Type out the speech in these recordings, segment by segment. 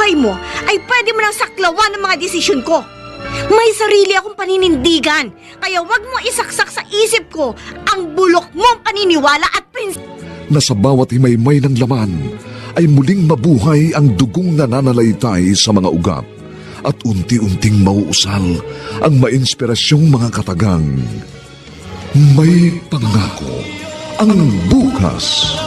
buhay mo ay pwede mo nang saklawan ng mga desisyon ko. May sarili akong paninindigan, kaya wag mo isaksak sa isip ko ang bulok mong paniniwala at Na sa bawat himaymay ng laman ay muling mabuhay ang dugong nananalaytay sa mga ugat at unti-unting mauusal ang mainspirasyong mga katagang. May pangako ang bukas.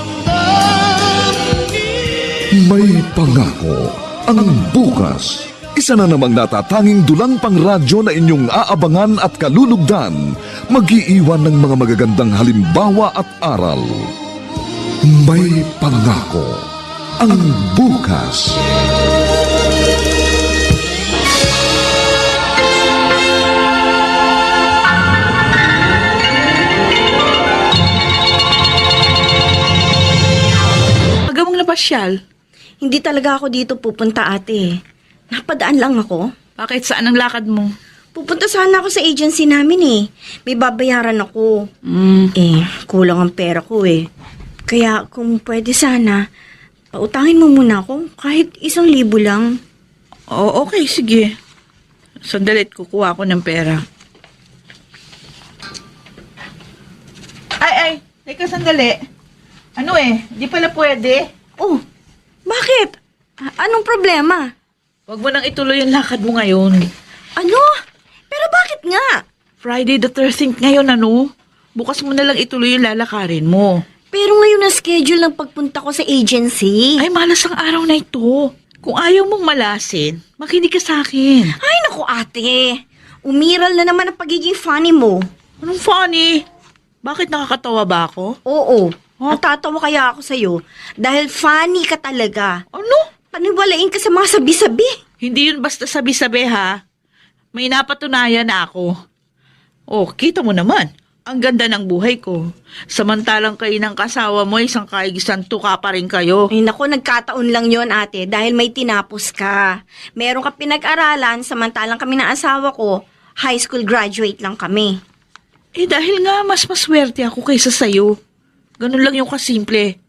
May pangako ang bukas. Isa na namang natatanging dulang pang radyo na inyong aabangan at kalulugdan, mag-iiwan ng mga magagandang halimbawa at aral. May pangako ang bukas. Agamong napasyal. Hindi talaga ako dito pupunta, ate. Napadaan lang ako. Bakit saan ang lakad mo? Pupunta sana ako sa agency namin eh. May babayaran ako. Kulang ang pera ko eh. Kaya kung pwede sana, pautangin mo muna ako kahit 1,000 lang. Oo, okay, sige. Sandali at kukuha ako ng pera. Ay, teka sandali. Ano di pala pwede. Oh, bakit? Anong problema? Huwag mo nang ituloy yung lakad mo ngayon. Ano? Pero bakit nga? Friday the 13th ngayon, Bukas mo na lang ituloy yung lalakarin mo. Pero ngayon na schedule ng pagpunta ko sa agency. Ay, malas ang araw na ito. Kung ayaw mong malasin, makinig ka sa akin. Ay, naku ate. Umiral na naman ang pagiging funny mo. Anong funny? Bakit nakakatawa ba ako? Oo. Huh? Natatawa kaya ako sa'yo dahil funny ka talaga. Ano? Paniwalain ka sa mga sabi-sabi. Hindi yun basta sabi-sabi, ha? May napatunayan na ako. Oh, kita mo naman. Ang ganda ng buhay ko. Samantalang kayo ng kasawa mo, isang kaigisan tuka pa rin kayo. Ay naku, nagkataon lang yon ate dahil may tinapos ka. Meron ka pinag-aralan samantalang kami ng asawa ko, high school graduate lang kami. Dahil nga mas maswerte ako kaysa sayo. Ganun lang yung kasimple.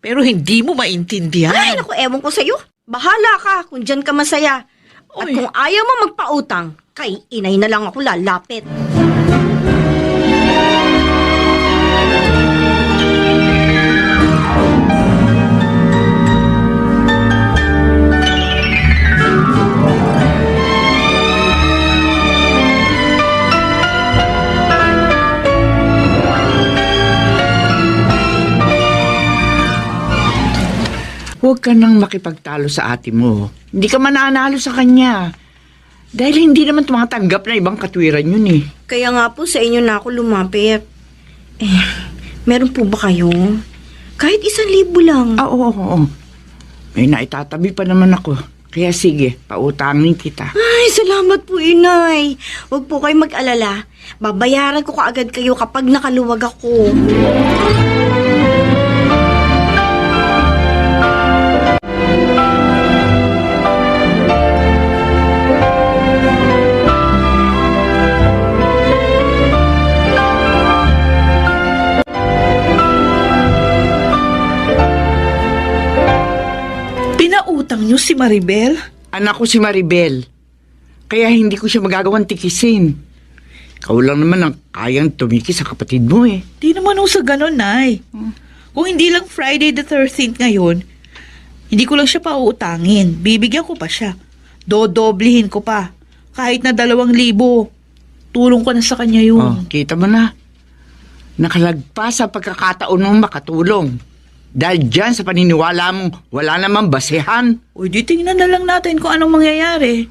Pero hindi mo maintindihan. Ay naku, ewan ko sa'yo. Bahala ka kung dyan ka masaya. At Oy. kung ayaw mo magpautang, kay inay na lang ako lalapit. Huwag ka nang makipagtalo sa ate mo. Hindi ka mananalo sa kanya. Dahil hindi naman tumatanggap na ibang katwiran yun eh. Kaya nga po sa inyo na ako lumapit. Meron po ba kayo? Kahit 1,000 lang. Oo. May naitatabi pa naman ako. Kaya sige, pautangin kita. Ay, salamat po, inay. Huwag po kayo mag-alala. Babayaran ko kaagad kayo kapag nakaluwag ako. Pinautang niyo si Maribel? Anak ko si Maribel. Kaya hindi ko siya magagawang tikisin. Ikaw lang naman ang kayang tumikis sa kapatid mo eh. Di naman sa ganon, Nay. Kung hindi lang Friday the 13th ngayon, hindi ko lang siya pauutangin. Bibigyan ko pa siya. Dodoblihin ko pa. Kahit na 2,000. Tulong ko na sa kanya yun. Kita mo na. Nakalagpas sa pagkakataon mong makatulong. Dahil dyan sa paniniwala mong wala namang basehan. O di tingnan na lang natin kung anong mangyayari.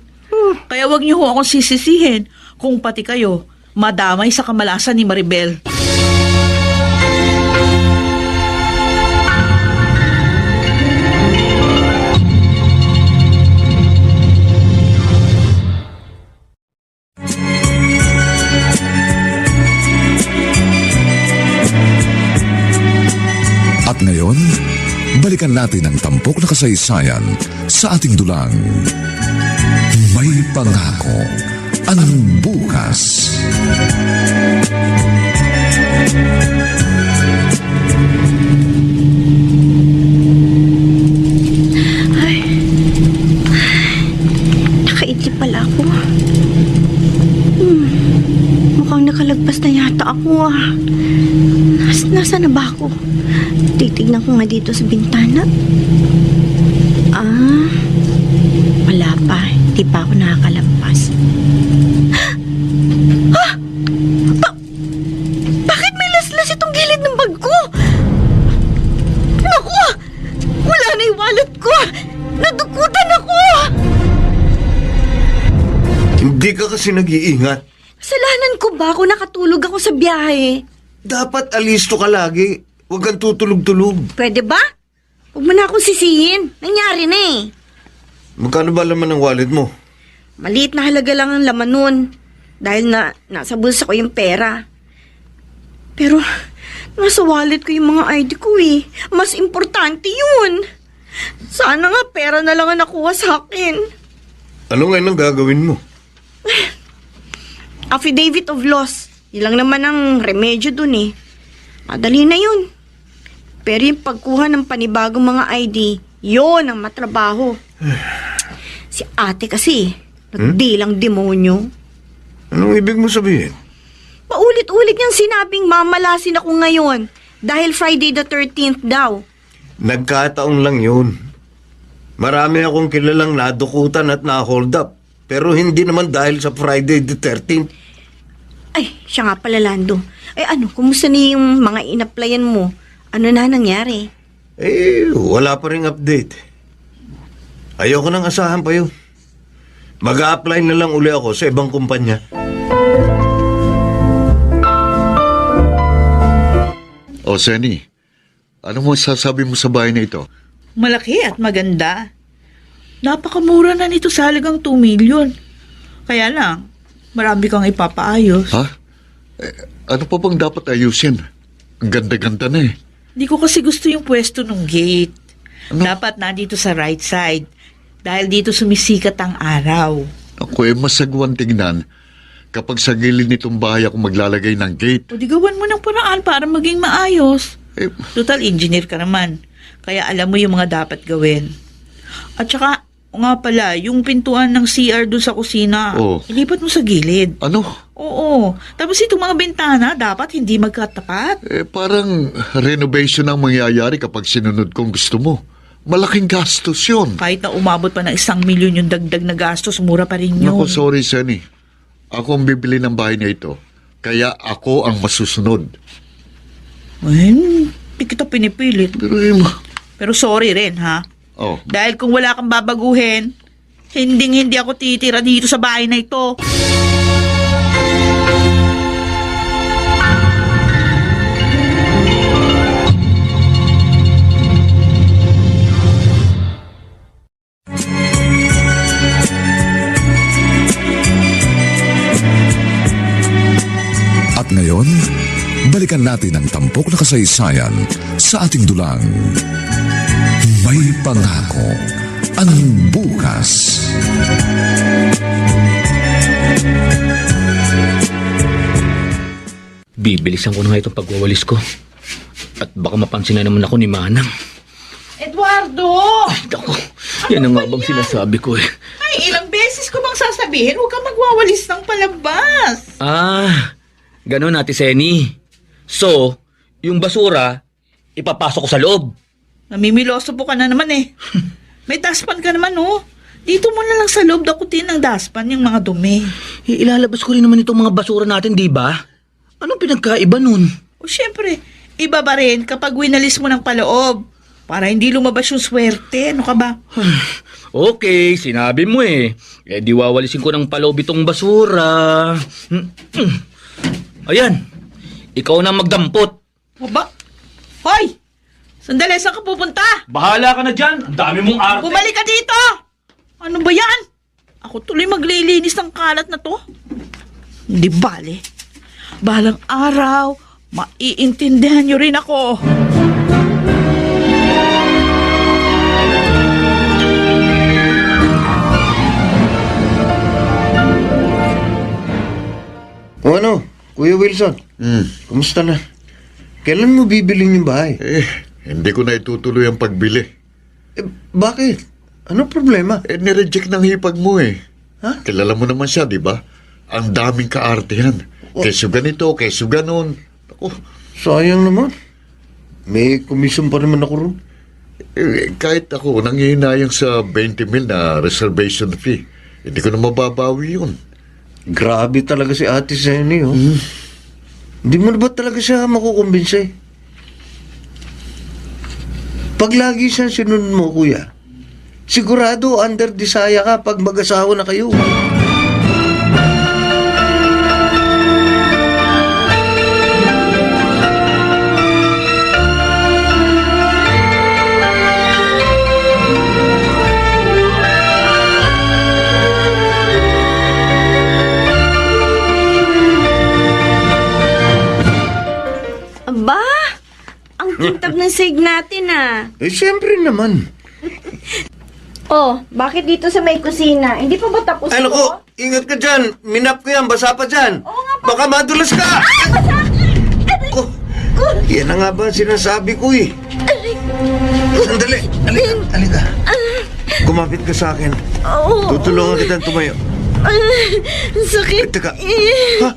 Kaya wag niyo ho akong sisisihin kung pati kayo madamay sa kamalasan ni Maribel. At ngayon, balikan natin ang tampok na kasaysayan sa ating dulang. May pangako ang bukas. Mukhang nakalagpas na yata ako ah. Nasa na ba ako? Titignan ko nga dito sa bintana. Ah, wala pa. Hindi pa ako nakakalagpas. Ah! Bakit may laslas itong gilid ng bag ko? Naku! Wala na yung wallet ko! Nadukutan ako! Hindi ka kasi nag-iingat. Kasalanan ko ba kung nakatulog ako sa biyahe? Dapat alisto ka lagi. Huwag kang tutulog-tulog. Pwede ba? Huwag mo na akong sisihin. Nangyari na eh. Magkano ba laman ng wallet mo? Maliit na halaga lang ang laman nun. Dahil nasa bulsa ko yung pera. Pero, nasa wallet ko yung mga ID ko eh. Mas importante yun. Sana nga pera na lang ang nakuha sa akin. Ano ngayon ang gagawin mo? Affidavit of loss. Yun lang naman ang remedyo dun eh. Madali na yun. Pero yung pagkuha ng panibagong mga ID, yun ang matrabaho. Si ate kasi, nagdilang demonyo. Anong ibig mo sabihin? Paulit-ulit niyang sinabing mamalasin ako ngayon dahil Friday the 13th daw. Nagkataon lang yun. Marami akong kilalang nadukutan at na-hold up. Pero hindi naman dahil sa Friday the 13th. Ay, siya nga pala, Lando. Ay ano, kumusta na yung mga in-applyan mo? Ano na nangyari? Wala pa ring update. Ayoko nang asahan pa yun. Mag-a-apply na lang uli ako sa ibang kumpanya. O, Senny, ano mo sasabi mo sa bahay na ito? Malaki at maganda. Napakamura na nito sa halagang 2 million. Kaya lang, marami kang ipapaayos. Ha? Ano pa bang dapat ayusin? Ang ganda-ganda na eh. Hindi ko kasi gusto yung pwesto ng gate. Ano? Dapat nandito sa right side. Dahil dito sumisikat ang araw. Ako masagwan tingnan kapag sa gilid nitong bahay ako maglalagay ng gate. O di gawan mo ng paraan para maging maayos. Eh, Total engineer ka naman. Kaya alam mo yung mga dapat gawin. At saka, o nga pala, yung pintuan ng CR doon sa kusina, Oh. ilipat mo sa gilid. ano? Oo. Tapos itong mga bintana, dapat hindi magkatapat. Parang renovation ang mangyayari kapag sinunod kong gusto mo. Malaking gastos yun. Kahit na umabot pa ng 1 million yung dagdag na gastos, mura pa rin yun. Naku, sorry, Senny. Ako ang bibili ng bahay na ito. Kaya ako ang masusunod. Di kita pinipilit. Pero sorry rin, ha? Oh, Dahil kung wala kang babaguhin, hindi ako titira dito sa bahay na ito. At ngayon, balikan natin ang tampok na kasaysayan sa ating dulang. May pangako ang bukas. Bibilisan ko na nga itong pagwawalis ko. At baka mapansin na naman ako ni Manang. Eduardo! Ay, naku. Yan ang nga bang sinasabi ko eh. Ay, ilang beses ko bang sasabihin, huwag kang magwawalis ng palabas. Ganon, Ate Seni. So, yung basura, ipapasok ko sa loob. Namimiloso po ka na naman eh. May dustpan ka naman oh. Dito mo na lang sa loob dakutin ng dustpan yung mga dumi. Ilalabas ko rin naman itong mga basura natin, di ba? Anong pinagkaiba nun? O syempre, iba ba rin kapag winalis mo ng paloob? Para hindi lumabas yung swerte, ano ka ba? Okay, sinabi mo eh. Di wawalisin ko ng paloob itong basura. Ayan, ikaw na magdampot. O ba? Hoy! Sandali, saan ka pupunta? Bahala ka na dyan. Ang dami mong arte. Bumalik ka dito! Ano ba yan? Ako tuloy maglilinis ng kalat na to. Hindi bale. Balang araw, maiintindihan nyo rin ako. O ano, Kuya Wilson? Kumusta na? Kailan mo bibilin yung bahay? Hindi ko na itutuloy ang pagbili. Bakit? Ano problema? Nireject ng hipag mo eh. Ha? Kilala mo naman siya, di ba? Ang daming kaartehan. Keso ganito, keso ganon. Ako, Sayang naman. May komisyon pa naman ako ron. kahit ako, nanghihinayang sa 20 mil na reservation fee. Hindi ko na mababawi yun. Grabe talaga si Ate Seni, oh. Hindi mo na ba talaga siya makukumbinsi? Pag lagi siya sinunod mo, kuya, sigurado under desire ka pag mag-asawa na kayo. Aba, ang kintab ng sahig natin ah. Eh, siyempre naman. Oh, bakit dito sa may kusina? Hindi pa ba tapos Ay, naku, ingat ka dyan. Minap ko yan, basa pa dyan. Baka madulas ka. Ko, yan na nga ba ang sinasabi ko eh. Sandali, halika. Kumapit ka sa akin. Oo. Tutulungan kitang tumayo. Ang sakit. Teka. Ha?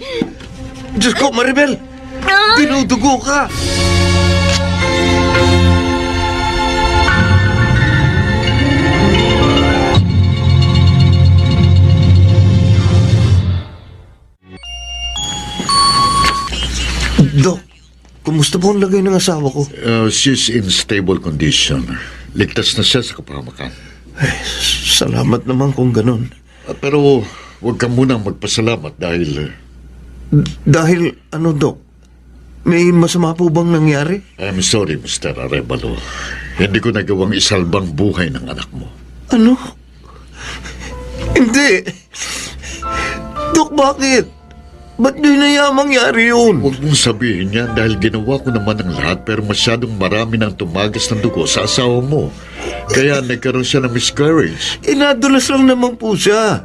Diyos ko, Maribel. Dinudugo ka. Dok, kumusta po ang lagay ng asawa ko? She's in stable condition. Ligtas na siya sa kapahamakan. Salamat naman kung ganun. Pero huwag ka munang magpasalamat dahil Dahil, ano, Dok? May masama po bang nangyari? I'm sorry, Mr. Arevalo. Hindi ko nagawang isalbang buhay ng anak mo. Ano? Hindi. Dok, bakit? Ba't di na yan mangyari yun? Huwag mong sabihin yan dahil ginawa ko naman ang lahat pero masyadong marami nang tumagas ng dugo sa asawa mo. Kaya nagkaroon siya ng miscarriage. Inadulas lang naman po siya.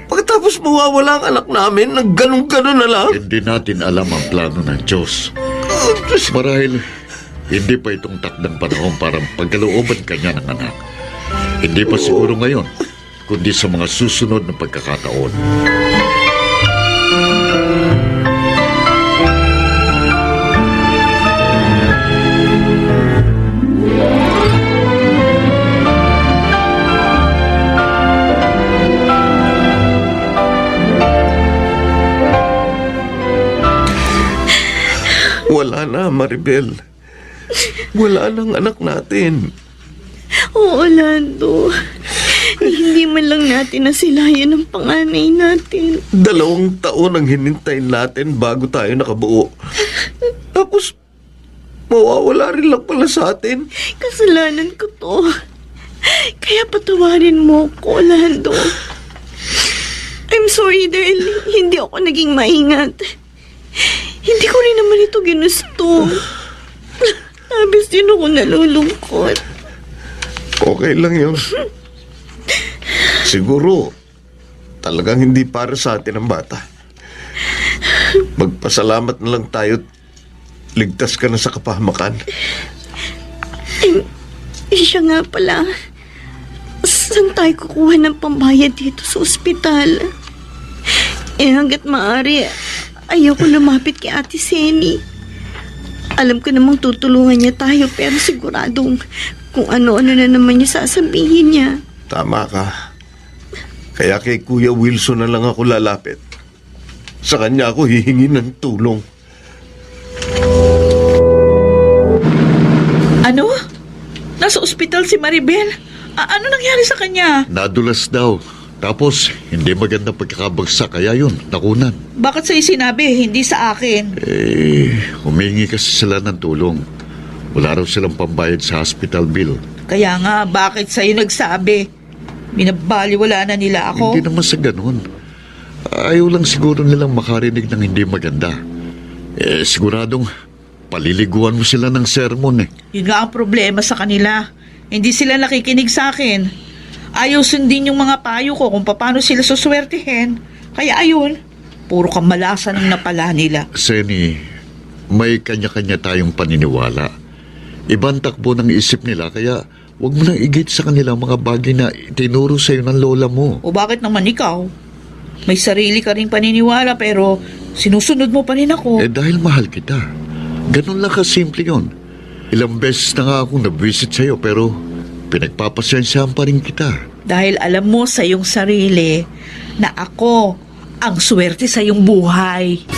Pagkatapos mawawala ang anak namin, nagganong-ganon na lang. Hindi natin alam ang plano ng Diyos. Marahil, hindi pa itong takdang panahon para pagkalooban kanya ng anak. Hindi pa siguro ngayon, kundi sa mga susunod na pagkakataon. Wala na, Maribel. Wala nang anak natin. Oo, Lando. Hindi man lang natin nasilayan ang panganay natin. 2 taon ang hinintay natin bago tayo nakabuo. Tapos, mawawala rin lang pala sa atin. Kasalanan ko to. Kaya patawarin mo ko, Lando. I'm sorry dahil hindi ako naging maingat. Hindi ko rin naman ito ginusto. Labis din ako nalulungkot. Okay lang yun. Siguro, talagang hindi para sa atin ang bata. Magpasalamat na lang tayo. Ligtas ka na sa kapahamakan. Siya nga pala. Saan tayo kukuha ng pambayad dito sa ospital? Hanggat maaari, ayoko lumapit kay Ate Seni. Alam ko namang tutulungan niya tayo pero siguradong kung ano-ano na naman niya sasabihin niya. Tama ka. Kaya kay Kuya Wilson na lang ako lalapit. Sa kanya ako hihingi ng tulong. Ano? Nasa ospital si Maribel? Ano nangyari sa kanya? Nadulas daw. Tapos, hindi maganda pagkakabagsak, kaya yun, nakunan. Bakit sa'yo sinabi, hindi sa akin? Humingi kasi sila ng tulong. Wala raw silang pambayad sa hospital bill. Kaya nga, bakit sa'yo nagsabi? Binabaliwala na nila ako? Hindi naman sa ganun. Ayaw lang siguro nilang makarinig ng hindi maganda. Siguradong paliliguan mo sila ng sermon eh. Yun nga ang problema sa kanila. Hindi sila nakikinig sa akin. Ayaw sundin yung mga payo ko kung paano sila suswertihin. Kaya ayun, puro kamalasan ang napala nila. Seni, may kanya-kanya tayong paniniwala. Ibang takbo ng isip nila, kaya huwag mo nang igit sa kanila mga bagay na tinuro sa'yo ng lola mo. O bakit naman ikaw? May sarili ka rin paniniwala pero Sinusunod mo pa rin ako. Dahil mahal kita. Ganun lang kasimple yun. Ilang beses na nga akong nag-visit sa'yo pero pinagpapasensyahan pa rin kita. Dahil alam mo sa iyong sarili na ako ang swerte sa iyong buhay.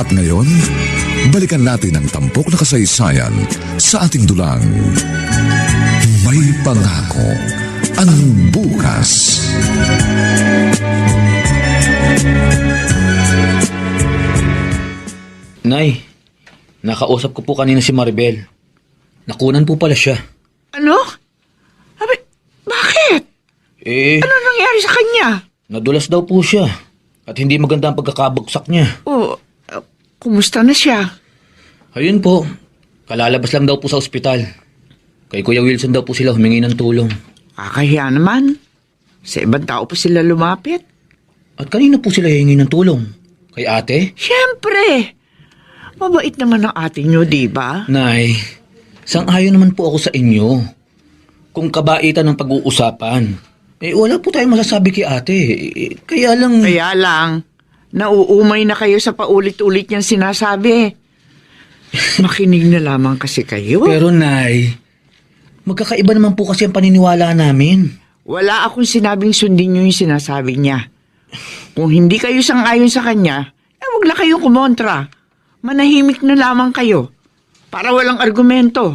At ngayon, balikan natin ang tampok na kasaysayan sa ating dulang. May pangako ang bukas. Nay, nakausap ko po kanina si Maribel. Nakunan po pala siya. Ano? Abi, bakit? Ano nangyari sa kanya? Nadulas daw po siya. At hindi maganda ang pagkakabagsak niya. Kumusta na siya? Ayun po, kalalabas lang daw po sa ospital. Kay Kuya Wilson daw po sila humingi ng tulong. Kakahiya naman. Sa ibang tao pa sila lumapit. At kanina po sila hihingi ng tulong? Kay ate? Siyempre! Mabait naman ang ate nyo, di ba? Nay, sang-ayon naman po ako sa inyo. Kung kabaitan ng pag-uusapan, wala po tayong masasabi kay ate. Kaya lang, nauumay na kayo sa paulit-ulit niyang sinasabi. Makinig na lamang kasi kayo. Pero Nay, magkakaiba naman po kasi ang paniniwala namin. Wala akong sinabing sundin niyo yung sinasabi niya. Kung hindi kayo sang-ayon sa kanya, huwag na kayong kumontra. Manahimik na lamang kayo para walang argumento.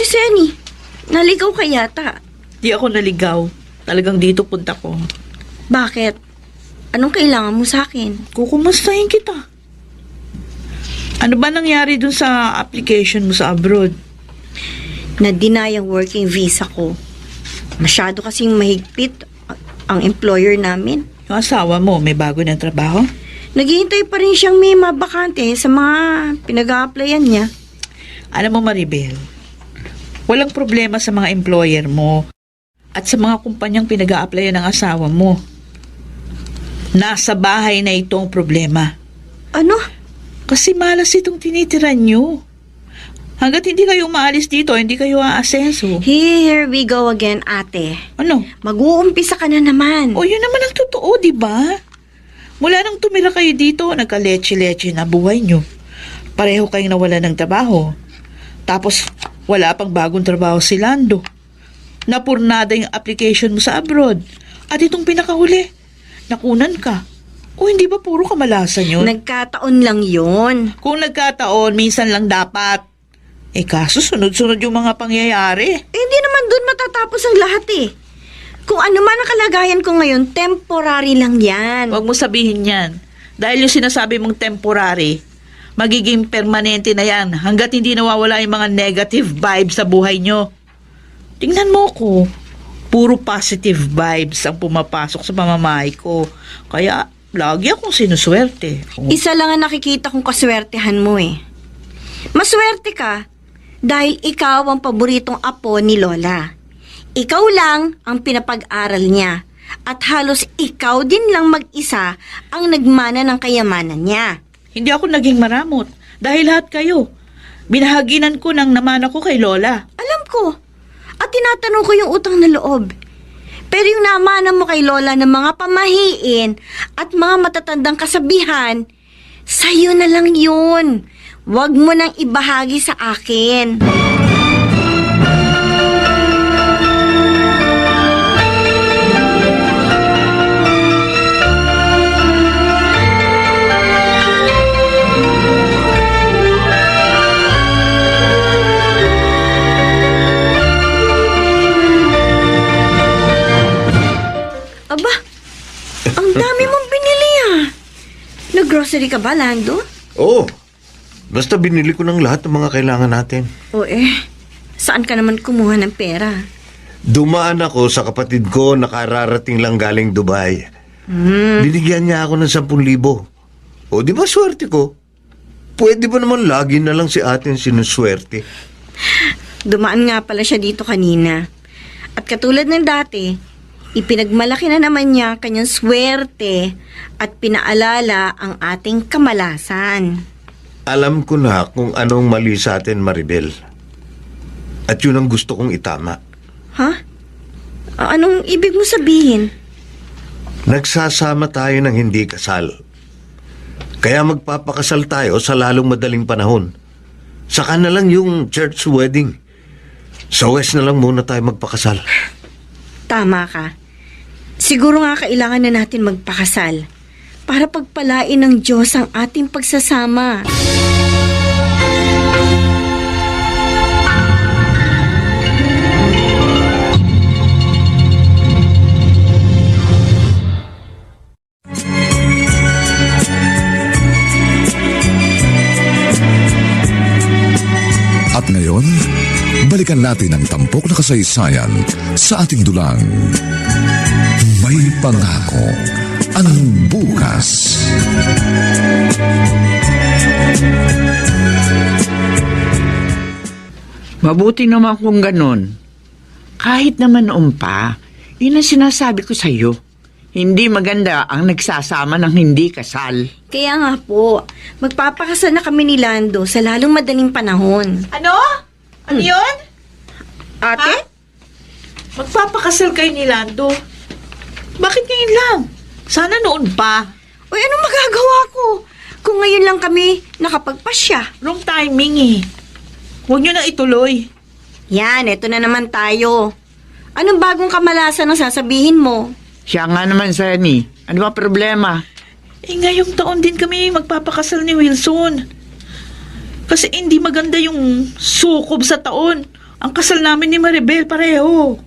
Senny, naligaw ka yata. Di ako naligaw. Talagang dito punta ko. Bakit? Anong kailangan mo sa akin? Kukumustahin kita. Ano ba nangyari dun sa application mo sa abroad? Na-deny ang working visa ko. Masyado kasing mahigpit ang employer namin. Yung asawa mo, may bago ng trabaho? Naghihintay pa rin siyang may mabakante sa mga pinag-a-applyan niya. Alam mo, Maribel, walang problema sa mga employer mo at sa mga kumpanyang pinag-a-applyan ng asawa mo. Nasa bahay na itong problema. Ano? Kasi malas itong tinitiran nyo. Hanggat hindi kayo umaalis dito, hindi kayo aasenso. Here we go again, ate. Ano? Mag-uumpisa ka na naman. O, yun naman ang totoo, di ba? Mula nang tumira kayo dito, nagka-leche-leche na buhay nyo. Pareho kayong nawala ng trabaho. Tapos, wala pang bagong trabaho si Lando. Napurnada yung application mo sa abroad. At itong pinakahuli, nakunan ka. O hindi ba puro kamalasan yun? Nagkataon lang yun. Kung nagkataon, minsan lang dapat. Kaso sunod-sunod yung mga pangyayari. Hindi naman dun matatapos ang lahat eh. Kung ano man ang kalagayan ko ngayon, temporary lang yan. Huwag mo sabihin yan. Dahil yung sinasabi mong temporary, magiging permanente na yan hanggat hindi nawawala yung mga negative vibes sa buhay nyo. Tingnan mo ko. Puro positive vibes ang pumapasok sa pamamahay ko. Kaya, lagi akong sinuswerte. Isa lang ang nakikita kong kaswertehan mo eh. Maswerte ka dahil ikaw ang paboritong apo ni Lola. Ikaw lang ang pinapag-aral niya at halos ikaw din lang mag-isa ang nagmana ng kayamanan niya. Hindi ako naging maramot dahil lahat kayo. Binahaginan ko ng namana ko kay Lola. Alam ko. At tinatanong ko yung utang na loob. Pero yung namana mo kay Lola ng mga pamahiin at mga matatandang kasabihan, sa'yo na lang yun. Huwag mo nang ibahagi sa akin. Aba, ang dami mong binili ah. Nag-grocery ka ba, Lando? Oo. Basta binili ko ng lahat ng mga kailangan natin. O saan ka naman kumuha ng pera? Dumaan ako sa kapatid ko na kararating lang galing Dubai. Binigyan niya ako ng 10,000. O di ba swerte ko? Pwede ba naman lagi na lang si atin sinuswerte? Dumaan nga pala siya dito kanina. At katulad ng dati, ipinagmalaki na naman niya kanyang swerte at pinaalala ang ating kamalasan. Alam ko na kung anong mali sa atin, Maribel. At yun ang gusto kong itama. Ha? Anong ibig mo sabihin? Nagsasama tayo ng hindi kasal. Kaya magpapakasal tayo sa lalong madaling panahon. Saka na lang yung church wedding. Sa West na lang muna tayo magpakasal. Tama ka. Siguro nga kailangan na natin magpakasal para pagpalain ng Diyos ang ating pagsasama. At ngayon, balikan natin ang tampok na kasaysayan sa ating dulang. May pangako ang bukas. Mabuti naman kung ganun. Kahit naman noon pa, yun ang sinasabi ko sa'yo. Hindi maganda ang nagsasama ng hindi kasal. Kaya nga po, magpapakasal na kami ni Lando sa lalong madaling panahon. Ano? Ano yun? Ate? Ha? Magpapakasal kayo ni Lando. Bakit ngayon lang? Sana noon pa. Uy, anong magagawa ko? Kung ngayon lang kami nakapagpasya. Wrong timing eh. Huwag nyo na ituloy. Yan, eto na naman tayo. Anong bagong kamalasan ang sasabihin mo? Siya nga naman, Sunny. Ano ba problema? Ngayong taon din kami magpapakasal ni Wilson. Kasi hindi maganda yung sukob sa taon. Ang kasal namin ni Maribel pareho.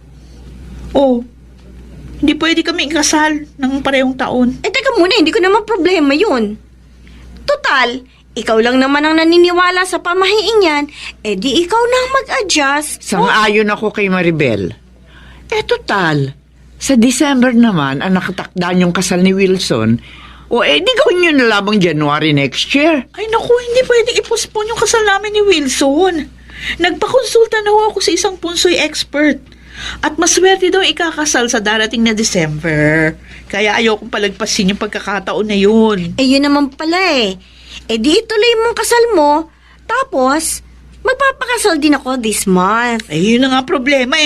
Oh, hindi pwede kami ikasal ng parehong taon. Teka muna, hindi ko naman problema yun. Total, ikaw lang naman ang naniniwala sa pamahiing yan, di ikaw na ang mag-adjust. Sang-ayon ako kay Maribel. Total, sa December naman ang nakatakdaan yung kasal ni Wilson, di gawin nyo na lamang January next year. Ay naku, hindi pwedeng i-postpone yung kasal namin ni Wilson. Nagpakonsulta na ako sa isang punsoy expert. At maswerte daw ikakasal sa darating na December. Kaya ayokong palagpasin yung pagkakataon na yun. Yun naman pala di ituloy mong kasal mo, tapos magpapakasal din ako this month. Yun na nga problema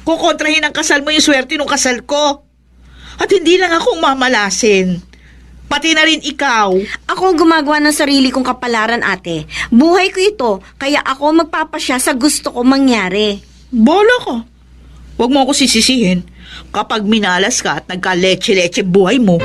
Kukontrahin ang kasal mo yung swerte ng kasal ko. At hindi lang akong mamalasin. Pati na rin ikaw. Ako ang gumagawa ng sarili kong kapalaran, ate. Buhay ko ito, kaya ako magpapasya sa gusto ko mangyari. Bola ka. Huwag mo ako sisisihin kapag minalas ka at nagka-leche-leche buhay mo.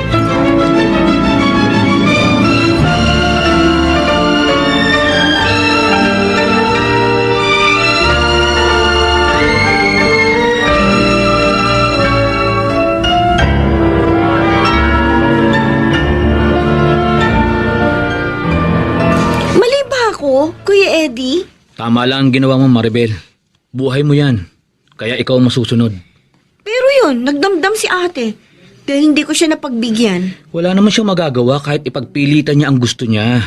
Mali ba ako, Kuya Eddie? Tama lang ang ginawa mo, Maribel. Buhay mo yan. Kaya ikaw masusunod. Pero yun, nagdamdam si ate. Dahil hindi ko siya napagbigyan. Wala naman siyang magagawa kahit ipagpilitan niya ang gusto niya.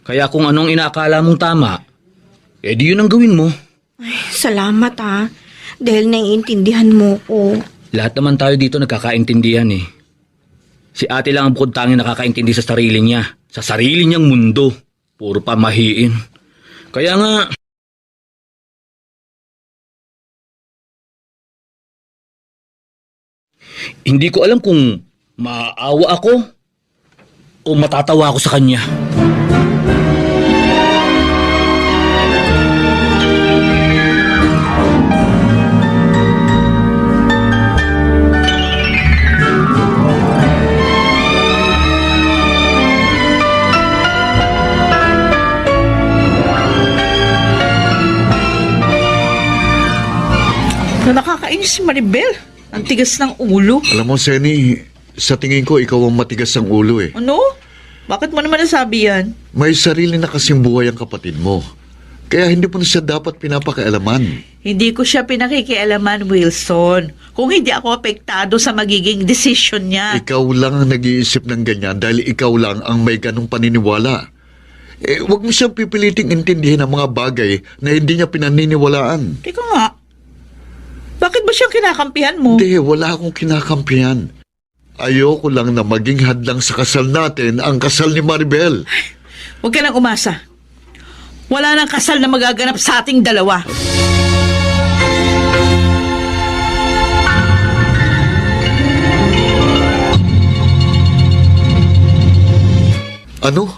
Kaya kung anong inaakala mong tama, di yun ang gawin mo. Salamat dahil naiintindihan mo ko. Lahat naman tayo dito nagkakaintindihan Si ate lang ang bukod tanging nakakaintindi sa sarili niya. Sa sarili niyang mundo. Puro pamahiin. Kaya nga, hindi ko alam kung maawa ako o matatawa ako sa kanya. Nakakainis si Maribel. Ang tigas ng ulo. Alam mo, Senny, sa tingin ko ikaw ang matigas ang ulo Ano? Bakit mo naman nasabi yan? May sarili na kasing buhay ang kapatid mo. Kaya hindi mo na siya dapat pinapakialaman. Hindi ko siya pinakikialaman, Wilson. Kung hindi ako apektado sa magiging desisyon niya. Ikaw lang ang nag-iisip ng ganyan dahil ikaw lang ang may ganong paniniwala. Huwag mo siyang pipiliting intindihin ang mga bagay na hindi niya pinaniniwalaan. Teka nga. Bakit ba siyang kinakampihan mo? Hindi, wala akong kinakampihan. Ayoko lang na maging hadlang sa kasal natin ang kasal ni Maribel. Huwag ka nang umasa. Wala nang kasal na magaganap sa ating dalawa. Ano?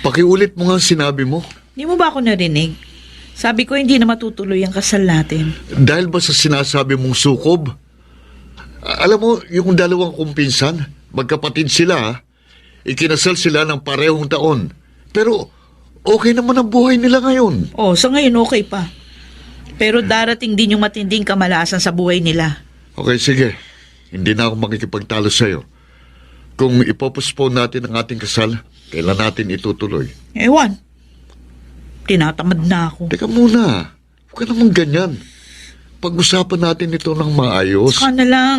Pakiulit mo nga ang sinabi mo. Hindi mo ba ako narinig? Sabi ko hindi na matutuloy ang kasal natin. Dahil ba sa sinasabi mong sukob? Alam mo, yung dalawang kumpinsan, magkapatid sila, ikinasal sila ng parehong taon. Pero okay naman ang buhay nila ngayon. Oh, sa ngayon okay pa. Pero darating din yung matinding kamalasan sa buhay nila. Okay, sige. Hindi na ako makikipagtalo sa'yo. Kung ipopostpone natin ang ating kasal, kailan natin itutuloy? Ewan. Tinatamad na ako. Teka muna. Huwag ka naman ganyan. Pag-usapan natin ito ng maayos. Saka na lang.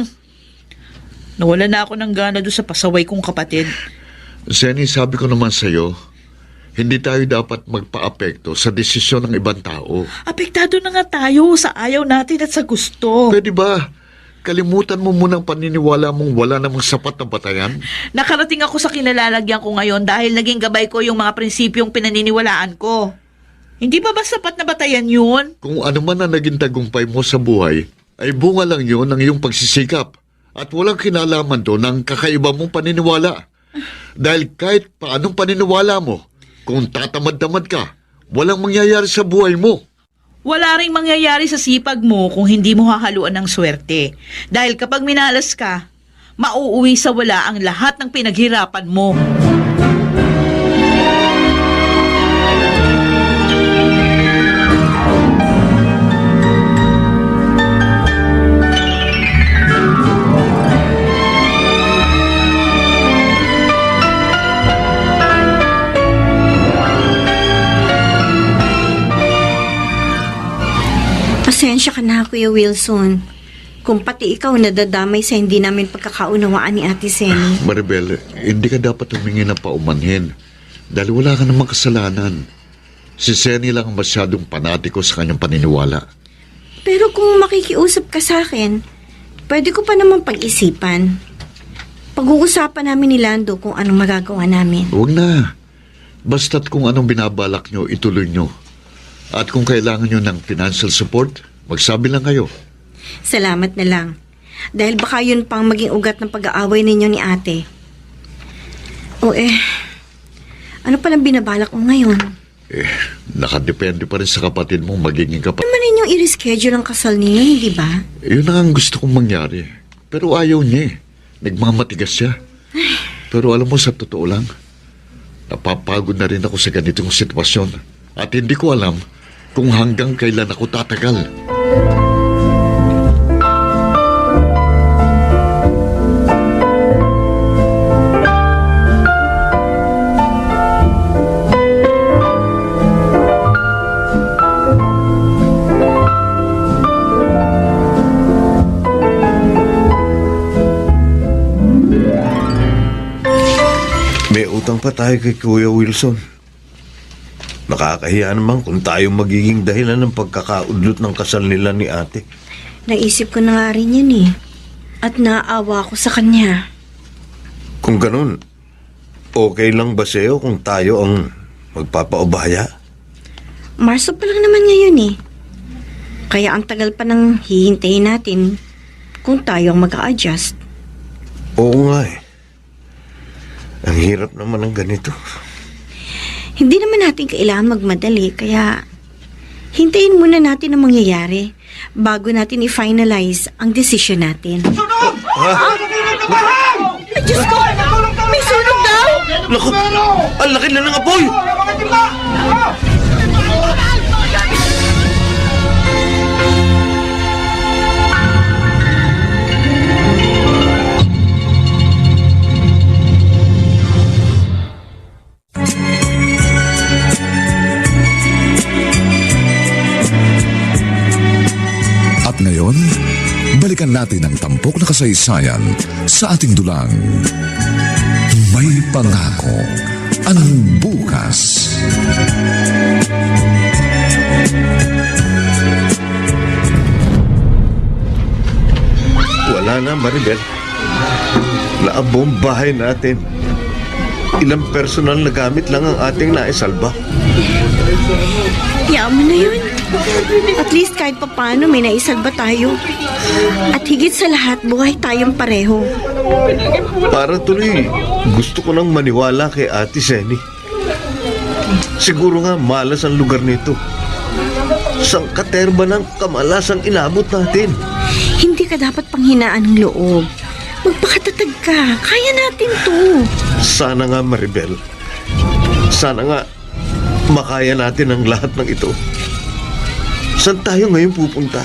Nawala na ako ng gana doon sa pasaway kong kapatid. Zenny, sabi ko naman sa'yo, hindi tayo dapat magpa-apekto sa desisyon ng ibang tao. Apektado na nga tayo sa ayaw natin at sa gusto. Pwede ba? Kalimutan mo munang paniniwala mong wala namang sapat na batayan? Nakarating ako sa kinalalagyan ko ngayon dahil naging gabay ko yung mga prinsipyong pinaniniwalaan ko. Hindi ba sapat na batayan yun? Kung ano man ang naging tagumpay mo sa buhay, ay bunga lang yun ng iyong pagsisikap. At walang kinalaman doon ng kakaiba mong paniniwala. Dahil kahit paanong paniniwala mo, kung tatamad-tamad ka, walang mangyayari sa buhay mo. Wala ring mangyayari sa sipag mo kung hindi mo hahaluan ng swerte. Dahil kapag minalas ka, mauuwi sa wala ang lahat ng pinaghirapan mo. Pasensya ka na, Kuya Wilson. Kung pati ikaw nadadamay sa hindi namin pagkakaunawaan ni Ate Seni. Maribel, hindi ka dapat humingi ng paumanhin. Dahil wala ka namang kasalanan. Si Senny lang ang masyadong panatiko sa kanyang paniniwala. Pero kung makikiusap ka sa akin, pwede ko pa naman pag-isipan. Pag-uusapan namin ni Lando kung anong magagawa namin. Huwag na. Basta't kung anong binabalak nyo, ituloy nyo. At kung kailangan nyo ng financial support, magsabi lang kayo. Salamat na lang. Dahil baka yun pang maging ugat ng pag-aaway ninyo ni ate. Ano palang binabalak mo ngayon? Nakadepende pa rin sa kapatid mong magiging kapatid. Ano ninyong i-reschedule ang kasal ninyo, hindi ba? Yun na ang gusto kong mangyari. Pero ayaw niya eh. Nagmamatigas siya. Pero alam mo, sa totoo lang, napapagod na rin ako sa ganitong sitwasyon. At hindi ko alam kung hanggang kailan ako tatagal. May utang pa tayo kay Kuya Wilson. Nakakahiya naman kung tayo magiging dahilan ng pagkakaudlot ng kasal nila ni ate. Naisip ko na nga rin yan eh. At naaawa ako sa kanya. Kung ganun, okay lang ba sa'yo kung tayo ang magpapaubaya? Marso pa lang naman ngayon eh. Kaya ang tagal pa nang hihintayin natin kung tayo ang mag-a-adjust. Oo nga eh. Ang hirap naman ng ganito. Hindi naman natin kailangan magmadali, kaya hintayin muna natin ang mangyayari bago natin i-finalize ang desisyon natin. Sunog! Ay, Diyos ko! May sunog daw! Naku! Ang laki na ng apoy! balikan natin ang tampok na kasaysayan sa ating dulang. May pangako ang bukas. Wala na, Maribel. Naabong bahay natin. Ilang personal na gamit lang ang ating naisalba. Tiyaan mo na yun. At least kahit papano may naisalba tayo. At higit sa lahat, buhay tayong pareho. Para tuloy, gusto ko nang maniwala kay Ate Seni. Siguro nga malas ang lugar nito. Sang katerba ng kamalas ang inabot natin. Hindi ka dapat panghinaan ng loob. Magpakatatag ka. Kaya natin to. Sana nga, Maribel. Sana nga makaya natin ang lahat ng ito. Saan tayo ngayon pupunta?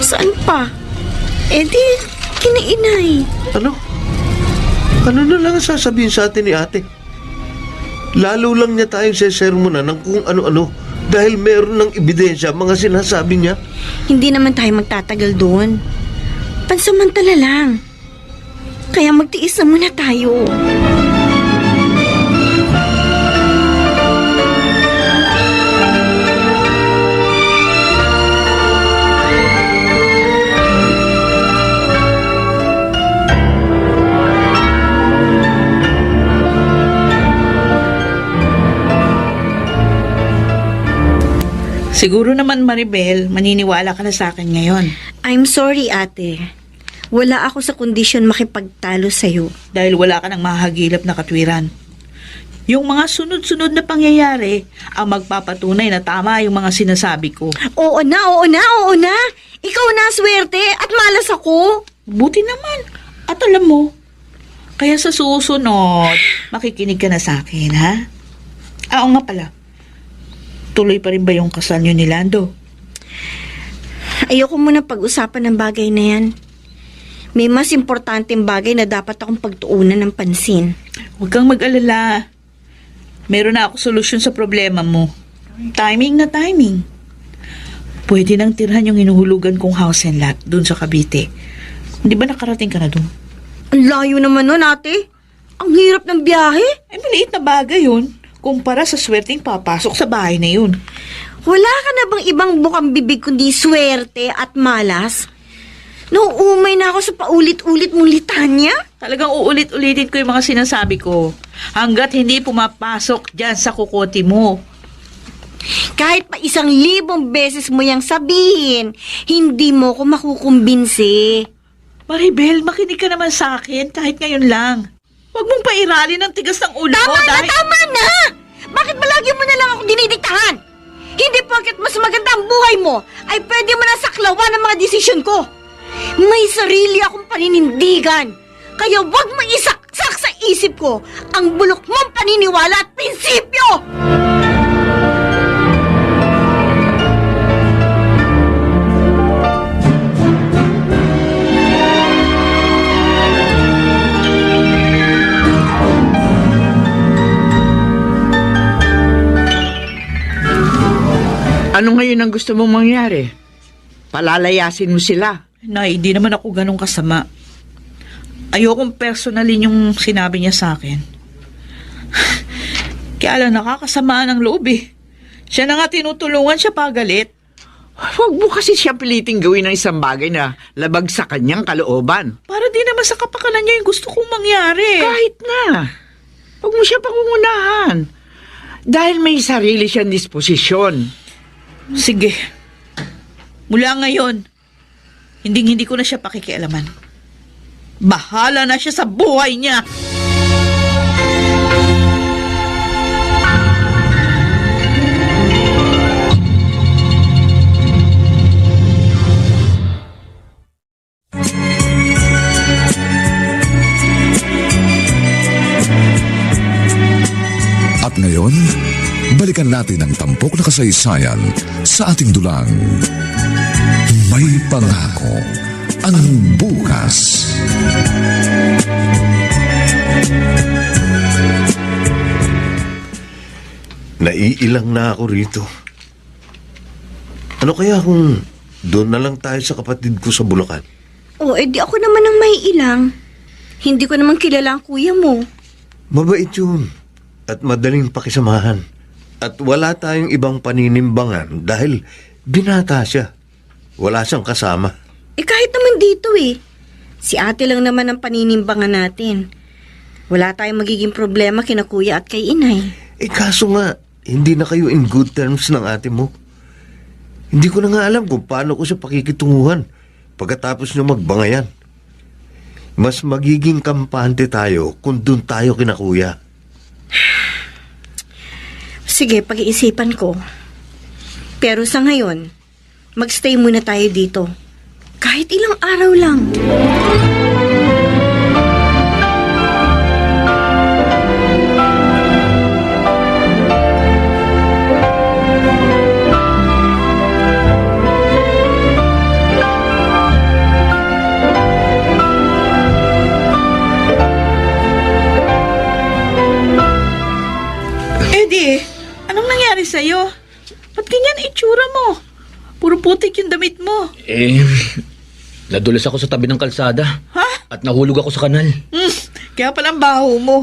Saan pa? Eh di, kinainay. Ano? Ano na lang ang sasabihin sa atin ni ate? Lalo lang niya tayong sesermonan ng kung ano-ano dahil meron ng ebidensya mga sinasabi niya. Hindi naman tayo magtatagal doon. Pansamantala lang. Kaya magtiis na muna tayo. Siguro naman, Maribel, maniniwala ka na sa akin ngayon. I'm sorry, ate. Wala ako sa kondisyon makipagtalo sa'yo. Dahil wala ka ng mahagilap na katwiran. Yung mga sunod-sunod na pangyayari ang magpapatunay na tama yung mga sinasabi ko. Oo na. Ikaw na swerte at malas ako. Buti naman. At alam mo, kaya sa susunod, makikinig ka na sa akin, ha? Oo nga pala. Tuloy pa rin ba yung kasal niyo ni Lando? Ayoko muna pag-usapan ng bagay na yan. May mas importanteng bagay na dapat akong pagtuunan ng pansin. Huwag kang mag-alala. Meron na ako solusyon sa problema mo. Timing na timing. Pwede nang tirhan yung hinuhulugan kong house and lot dun sa Cavite. Hindi ba nakarating ka na dun? Ang layo naman nun, ate. Ang hirap ng biyahe. Ay, maliit na bagay yun. Kumpara sa swerteng papasok sa bahay na yun. Wala ka na bang ibang bukang bibig kundi swerte at malas? Nauumay na ako sa paulit-ulit mong litanya. Talagang uulit-ulitin ko yung mga sinasabi ko. Hanggat hindi pumapasok dyan sa kukote mo. Kahit pa 1,000 beses mo yang sabihin, hindi mo ko makukumbinsi. Maribel, makinig ka naman sa akin kahit ngayon lang. Huwag mong pairalin ng tigas ng ulo mo dahil... Tama na! Bakit ba lagi mo na lang ako dinidiktahan? Hindi porket mas maganda ang buhay mo, ay pwede mo na saklawan ang mga desisyon ko. May sarili akong paninindigan. Kaya wag mo isaksak sa isip ko ang bulok mong paniniwala at prinsipyo! Ano ngayon ang gusto mong mangyari? Palalayasin mo sila. Nay, hindi naman ako ganun kasama. Ayokong personalin yung sinabi niya sa akin. Kaya lang nakakasamaan ang loob eh. Siya na nga tinutulungan, siya pagalit. Huwag mo kasi siya piliting gawin ng isang bagay na labag sa kanyang kalooban. Para di naman sa kapakanan niya yung gusto kong mangyari. Kahit na. Huwag mo siya pangungunahan. Dahil may sarili siyang disposisyon. Sige. Mula ngayon, hindi ko na siya pakikialaman. Bahala na siya sa buhay niya. At ngayon, balikan natin ang tampok na kasaysayan sa ating dulang. May pangako ang bukas. Naiilang na ako rito. Ano kaya kung Doon na lang tayo sa kapatid ko sa Bulacan. O, edi ako naman ang may ilang. Hindi ko naman kilala ang kuya mo. Mabait yun. At madaling pakisamahan. At wala tayong ibang paninimbangan dahil binata siya. Wala siyang kasama. Kahit naman dito Si ate lang naman ang paninimbangan natin. Wala tayong magiging problema kina kuya at kay inay. Kaso nga, hindi na kayo in good terms ng ate mo. Hindi ko na nga alam kung paano ko siya pakikitunguhan pagkatapos niyo magbangayan. Mas magiging kampante tayo kung doon tayo kina kuya. Sige, pag-iisipan ko. Pero sa ngayon, magstay muna tayo dito. Kahit ilang araw lang. Eddie, anong nangyari sa'yo? Ba't ganyan itsura mo? Puro putik yung damit mo. Nadulas ako sa tabi ng kalsada. Ha? At nahulog ako sa kanal. Kaya pala ang baho mo.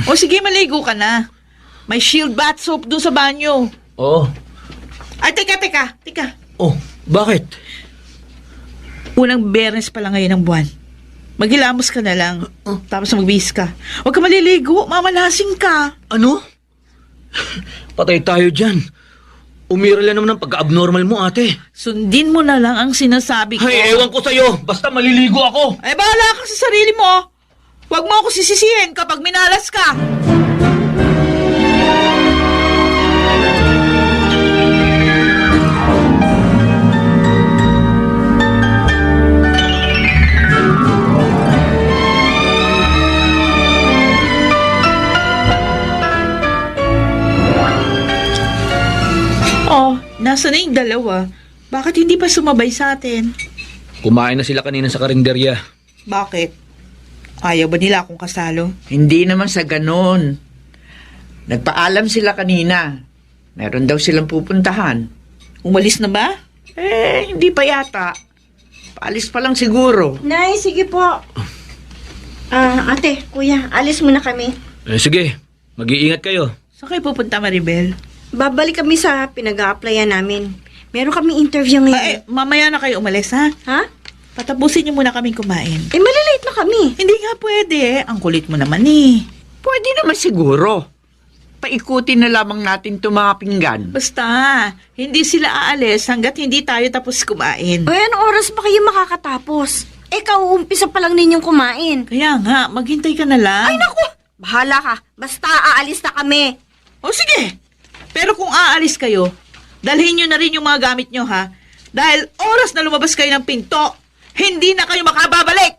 O sige, maligo ka na. May Shield bath soap doon sa banyo. Oo. Ay, teka. Oh, bakit? Unang Biyernes pa lang ngayon ng buwan. Maghilamos ka na lang. Tapos magbihis ka. Huwag ka maliligo, mamalasing ka. Ano? Patay tayo dyan. Umira lang naman ang pagka-abnormal mo, ate. Sundin mo na lang ang sinasabi ko. Ay, ewan ko sa'yo. Basta maliligo ako. Ay, bahala ka sa sarili mo. Huwag mo ako sisisihin kapag minalas ka. Oh, nasa na yung dalawa? Bakit hindi pa sumabay sa atin? Kumain na sila kanina sa karinderya. Bakit? Ayaw ba nila akong kasalo? Hindi naman sa ganon. Nagpaalam sila kanina. Meron daw silang pupuntahan. Umalis na ba? Hindi pa yata. Paalis pa lang siguro. Nay, sige po. Ate, kuya, alis muna kami. Sige, mag-iingat kayo. Saan kayo pupunta, Maribel? Babalik kami sa pinag-a-applyan namin. Meron kami interview ngayon. Mamaya na kayo umalis, ha? Ha? Patapusin niyo muna kaming kumain. Malilate na kami. Hindi nga pwede. Ang kulit mo naman eh. Pwede naman siguro. Paikutin na lamang natin itong mga pinggan. Basta, hindi sila aalis hanggat hindi tayo tapos kumain. Ay, anong oras ba kayo makakatapos? Kauumpisa pa lang ninyong kumain. Kaya nga, maghintay ka na lang. Ay, naku! Bahala ka. Basta aalis na kami. O sige. Pero kung aalis kayo, dalhin nyo na rin yung mga gamit nyo, ha? Dahil oras na lumabas kayo ng pinto, hindi na kayo makababalik!